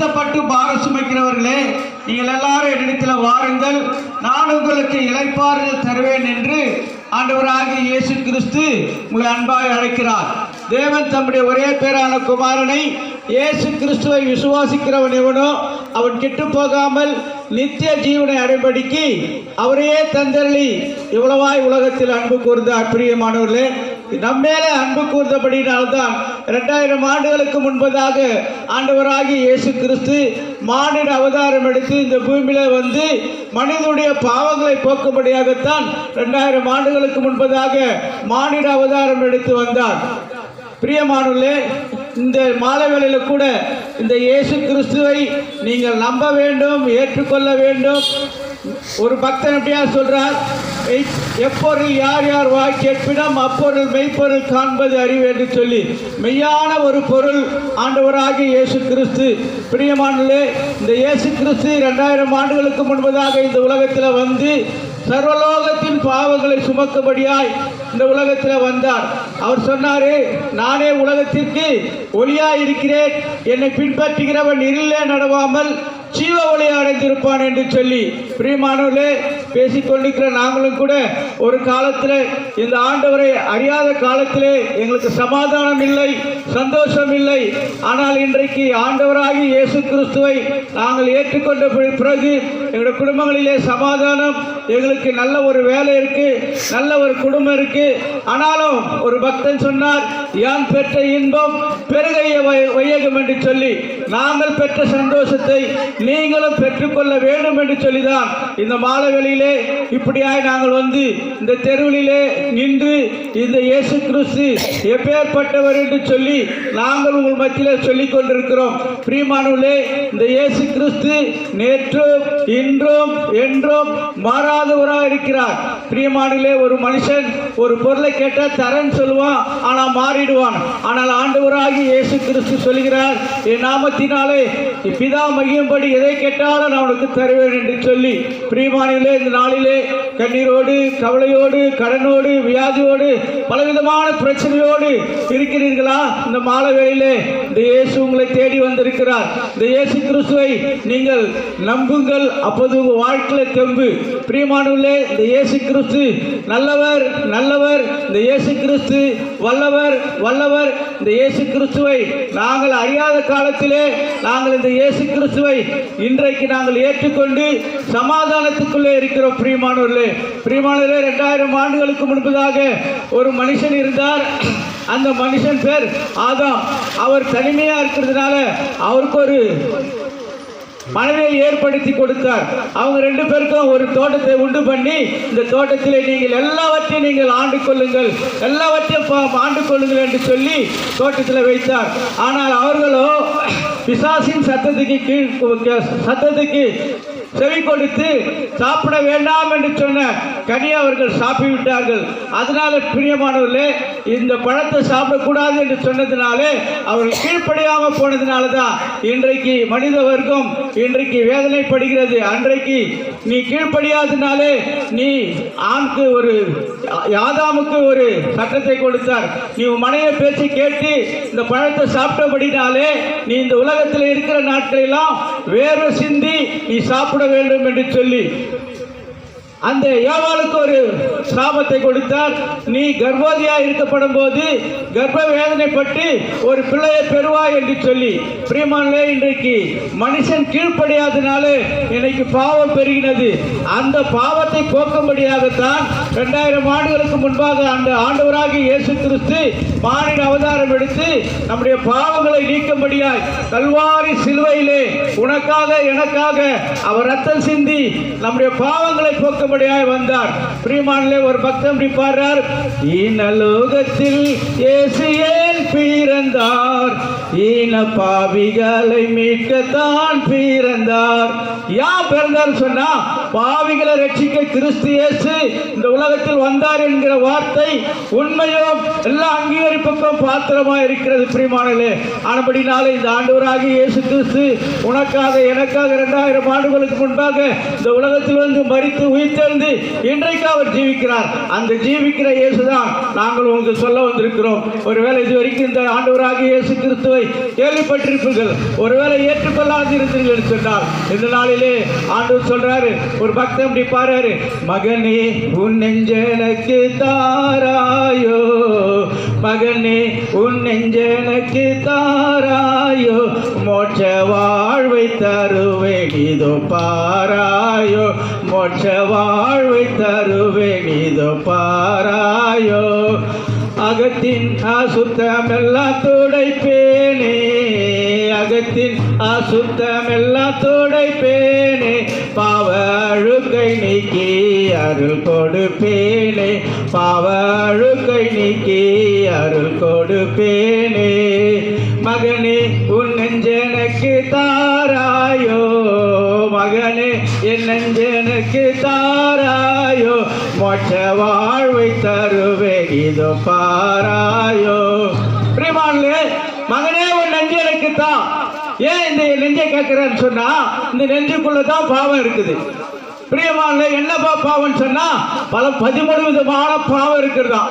வருத்தப்பட்டு பாரம் சுமைக்கிறவர்களே, நீங்கள் எல்லாரும் என்னிடத்தில் வாருங்கள், நான் உங்களுக்கு இளைப்பாறுதல் தருவேன் என்று ஆண்டவராகிய இயேசு கிறிஸ்து உங்களை அன்பாய் அழைக்கிறார். தேவன் தம்முடைய ஒரே பேரான குமாரனை இயேசு கிறிஸ்துவை விசுவாசிக்கிறவன் எவனோ அவன் கெட்டு போகாமல் நித்திய ஜீவனை அடைபடிக்கு அவரையே தந்தருளி இவ்வளவாய் உலகத்தில் அன்பு கூர்ந்தார். பிரியமானவர்களே, நம்மேலே அன்பு கூர்ந்தபடினால்தான் 2000 ஆண்டுகளுக்கு முன்பதாக ஆண்டவராகிய இயேசு கிறிஸ்து மானிட அவதாரம் எடுத்து இந்த பூமியில வந்து மனிதனுடைய பாவங்களை போக்கும்படியாகத்தான் 2000 ஆண்டுகளுக்கு முன்பதாக மானிட அவதாரம் எடுத்து வந்தார். பிரியமானவர்களே, இந்த மாலை வேளையில் கூட இந்த இயேசு கிறிஸ்துவை நீங்கள் நம்ப வேண்டும், ஏற்றுக்கொள்ள வேண்டும். ஒரு பக்தன் எப்படியா சொல்றார், எப்பொருள் யார் யார் வாய் கேட்பிடம் அப்பொருள் மெய்ப்பொருள் காண்பது அறிவு என்று சொல்லி, மெய்யான ஒரு பொருள் ஆண்டவராகிய இயேசு கிறிஸ்து. பிரியமானவர்களே, இந்த இயேசு கிறிஸ்து 2000 ஆண்டுகளுக்கு முன்பதாக இந்த உலகத்தில் வந்து சர்வலோகத்தின் பாவங்களை சுமக்கும்படியாய் இந்த உலகத்தில் வந்தார். அவர் சொன்னாரு, நானே உலகத்திற்கு ஒளியாய் இருக்கிறேன், என்னை பின்பற்றுகிறவன் இருளே நடவாமல் ஜீவ ஒளி அடைந்திருப்பான் என்று சொல்லி. பிரியமானவர்களே, பேசிக்கொண்டிருக்கிற நாங்களும் கூட ஒரு காலத்தில் இந்த ஆண்டவரை அறியாத காலத்திலே எங்களுக்கு சமாதானம் இல்லை, சந்தோஷம் இல்லை. ஆனால் இன்றைக்கு ஆண்டவராகி இயேசு கிறிஸ்துவை நாங்கள் ஏற்றுக்கொண்ட பிறகு எங்களுடைய குடும்பங்களிலே சமாதானம், எங்களுக்கு நல்ல ஒரு வேலை இருக்கு, நல்ல ஒரு குடும்பம் இருக்கு. ஆனாலும் ஒரு பக்தன் சொன்னார், யான் பெற்ற இன்பம் பெருகைய வையகம் என்று சொல்லி, நாங்கள் பெற்ற சந்தோஷத்தை நீங்களும் பெற்றுக்கொள்ள வேண்டும் என்று சொல்லிதான் இந்த மாலை வேளையிலே இப்படியாய் நாங்கள் வந்து இந்த தெருவிலே நின்று இந்த இயேசு கிறிஸ்து எப்பேற்பட்டவர் என்று சொல்லி நாங்கள் உங்கள் மத்தியிலே சொல்லிக் கொண்டிருக்கிறோம். பிரியமானவர்களே, இந்த இயேசு கிறிஸ்து நேற்றும் இன்றும் என்றும் மாறாதவராக இருக்கிறார். பிரியமானவர்களே, ஒரு மனுஷன் ஒரு பொருளை கேட்டால் தரேன்னு சொல்லுவான், ஆனால் மாறிடுவான். ஆனால் ஆண்டவராகி இயேசு கிறிஸ்து சொல்கிறார், என் நாமத்தினாலே பிதா மகிழும்படி எதை கேட்டாலும் நான் உனக்கு தருவேன் என்று சொல்லி. பிரியமானவர்களே, இந்த நாளிலே கண்ணீரோடு, கவலையோடு, கடனோடு, வியாதியோடு, பலவிதமான பிரச்சனையோடு இருக்கிறீர்களா? இந்த மாலை வேளையிலே இந்த இயேசு உங்களை தேடி வந்திருக்கிறார். இந்த இயேசு கிறிஸ்துவை நீங்கள் நம்புங்கள், அப்போது உங்கள் வாழ்க்கையில் தெம்பு. பிரியமானவர்களே, இந்த இயேசு கிறிஸ்து நல்லவர், நல்லவர். இந்த இயேசு கிறிஸ்து வல்லவர், வல்லவர். இந்த இயேசு கிறிஸ்துவை நாங்கள் அறியாத காலத்திலே நாங்கள் இந்த இயேசு கிறிஸ்துவை இன்றைக்கு நாங்கள் ஏற்றுக்கொண்டு சமாதானத்துக்குள்ளே இருக்கிறோம். பிரியமானவர்களே, 2000 ஆண்டுகளுக்கு முன்பதாக ஒரு மனுஷன் இருந்தார். அந்த மனுஷன் பேர் ஆதாம். அவர் தனிமையா இருக்கிறதுனால அவருக்கு ஒரு மனைவியை ஏற்படுத்தி கொடுத்தார். அவங்க 2 பேருக்கும் ஒரு தோட்டத்தை உண்டு பண்ணி, இந்த தோட்டத்திலே நீங்கள் எல்லாவற்றையும் நீங்கள் ஆண்டு கொள்ளுங்கள், எல்லாவற்றையும் ஆண்டு கொள்ளுங்கள் என்று சொல்லி தோட்டத்தில் வைத்தார். ஆனால் அவர்களோ பிசாசின் சத்தத்துக்கு செவி கொடுத்து சாப்பிட வேண்டாம் என்று சொன்ன கனியை அவர்கள் சாப்பிட்டார்கள். அதனால பிரியமானவர்களே, இந்த பழத்தை சாப்பிடக்கூடாது என்று சொன்னதுனாலே அவர்கள் கீழ்ப்படியாமல் போனதுனால தான் இன்றைக்கு மனித வர்க்கம் இன்றைக்கு வேதனைப்படுகிறது. அன்றைக்கு நீ கீழ்ப்படியாதனாலே நீ ஆணுக்கு ஒரு ஆதாமுக்கு ஒரு சட்டத்தை கொடுத்தார். நீ மனைவி பேச்சு கேட்டு இந்த பழத்தை சாப்பிட்டபடினாலே நீ இந்த உலகத்தில் இருக்கிற நாட்களெல்லாம் வேர்வை சிந்தி நீ சாப்பிட வேண்டும் என்று சொல்லி அந்த ஏவாளுக்கு ஒரு சாபத்தை கொடுத்தார். நீ கர்ப்பவதியாக இருக்கப்படும் போது கர்ப்ப வேதனைப்பட்டு ஒரு பிள்ளையை பெறுவாய் என்று சொல்லி. பிரியமானவர்களே, இன்றைக்கு மனுஷன் கீழ்ப்படியாதனாலே இன்னைக்கு பாவம் பெருகினது. அந்த பாவத்தை போக்கும்படியாகத்தான் 2000 ஆண்டுகளுக்கு முன்பாக அந்த ஆண்டவராகிய இயேசு கிறிஸ்து மானிட அவதாரம் எடுத்து நம்முடைய பாவங்களை நீக்கும்படியாய் கல்வாரி சிலுவையிலே உனக்காக எனக்காக அவர் ரத்தம் சிந்தி நம்முடைய பாவங்களை போக்க வந்தார். பிரியமானவர்களே, ஒரு பக்தன் பாடுறார், ஈனலோகத்தில் இயேசு ஏன் பிறந்தார், ஈன பாவிகளை மீட்கத்தான் பிறந்தார். யார் பிறந்தார் சொன்னா பாவிகளை ரட்சிக்க கிறிஸ்து இயேசு இந்த உலகத்தில் வந்தார் என்கிற வார்த்தை உண்மையும் எல்லா அங்கீகரிப்புக்கும் பாத்திரமா இருக்கிறது. பிரியமானவர்களே, ஆனபடினாலே இந்த ஆண்டவராகிய இயேசு கிறிஸ்து உனக்காக எனக்காக 2000 ஆண்டுகளுக்கு முன்பாக இந்த உலகத்தில் வந்து மரித்து உயிர்த்தெழுந்து இன்றைக்கு அவர் ஜீவிக்கிறார். அந்த ஜீவிக்கிற இயேசுதான் நாங்கள் உங்களுக்கு சொல்ல வந்திருக்கிறோம். ஒருவேளை இதுவரைக்கும் இந்த ஆண்டவராகிய இயேசு கிறிஸ்துவை கேள்விப்பட்டிருப்பீர்கள். ஒருவேளை ஏற்றுக்கொள்ளாது இருந்தீர்கள் என்று சொன்னால் இந்த நாளிலே ஆண்டவர் சொல்றாரு, ஒரு பக்தன் இப்படி பாரு, மகனே உன் நெஞ்சனுக்கு தாராயோ, மகனே உன் நெஞ்சனுக்கு தாராயோ, மோட்ச வாழ்வை தருவேன் இதோ பாராயோ, மோட்ச வாழ்வை தருவேன் இதோ பாராயோ, அகத்தின் அசுத்தமெல்லாம் துடைப்பேனே, அகத்தின் அசுத்தமெல்லாம் துடைப்பேனே, பாவ அழுக்கை நீக்கி அருள் கொடுப்பேனே, பாவ அழுக்கை நீக்கி அருள் கொடுப்பேனே, மகனே உன் நெஞ்சனுக்கு தாராயோ, மகனே என் நெஞ்சனுக்கு தாராயோ, மோட்ச வாழ்வை தருவேன் இதோ பாராயோ. பிரியமானவர்களே, மகனே உன் நெஞ்சு எனக்கு தான். ஏன் இந்த நெஞ்சை கேட்கிறேன்னு சொன்னா, இந்த நெஞ்சுக்குள்ளதான் பாவம் இருக்குது. பிரியமானவர்களே, என்னப்பா பாவம் சொன்னா, 13 விதமான பாவம் இருக்கிறதா.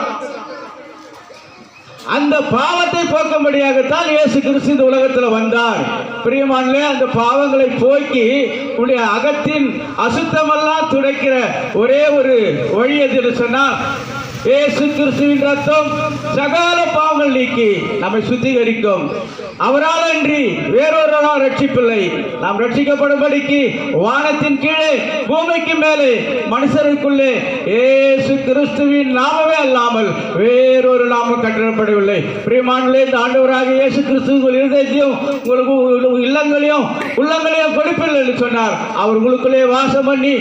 அந்த பாவத்தை போக்கும்படியாகத்தான் இயேசு கிறிஸ்து இந்த உலகத்தில் வந்தார். பிரியமானவர்களே, அந்த பாவங்களை போக்கி உடைய அகத்தின் அசுத்தமெல்லாம் துடைக்கிற ஒரே ஒரு வழி எது சொன்னால், இயேசு கிறிஸ்துவின் ரத்தம் சகல பாவங்கள் நீக்கி நம்மை சுத்திகரிக்கும். அவரால் அன்றி வேறொருவரால் ரட்சிப்பில்லை. நாம் ரட்சிக்கப்படும்படிக்கு வானத்தின் கீழே பூமிக்கு மேலே மனுஷருக்குள்ளே இயேசு கிறிஸ்துவின் நாமமே அல்லாமல் வேறொரு நாமம் கட்டப்படவில்லை. பிரியமானவர்களே, இந்த ஆண்டவராக இயேசு கிறிஸ்து உங்கள் இருதயத்தையும் உங்களுக்கு இல்லங்களையும் உள்ளங்களையும் கொடுப்பில்லை என்று சொன்னார். அவர் உங்களுக்குள்ளே வாசம் பண்ணி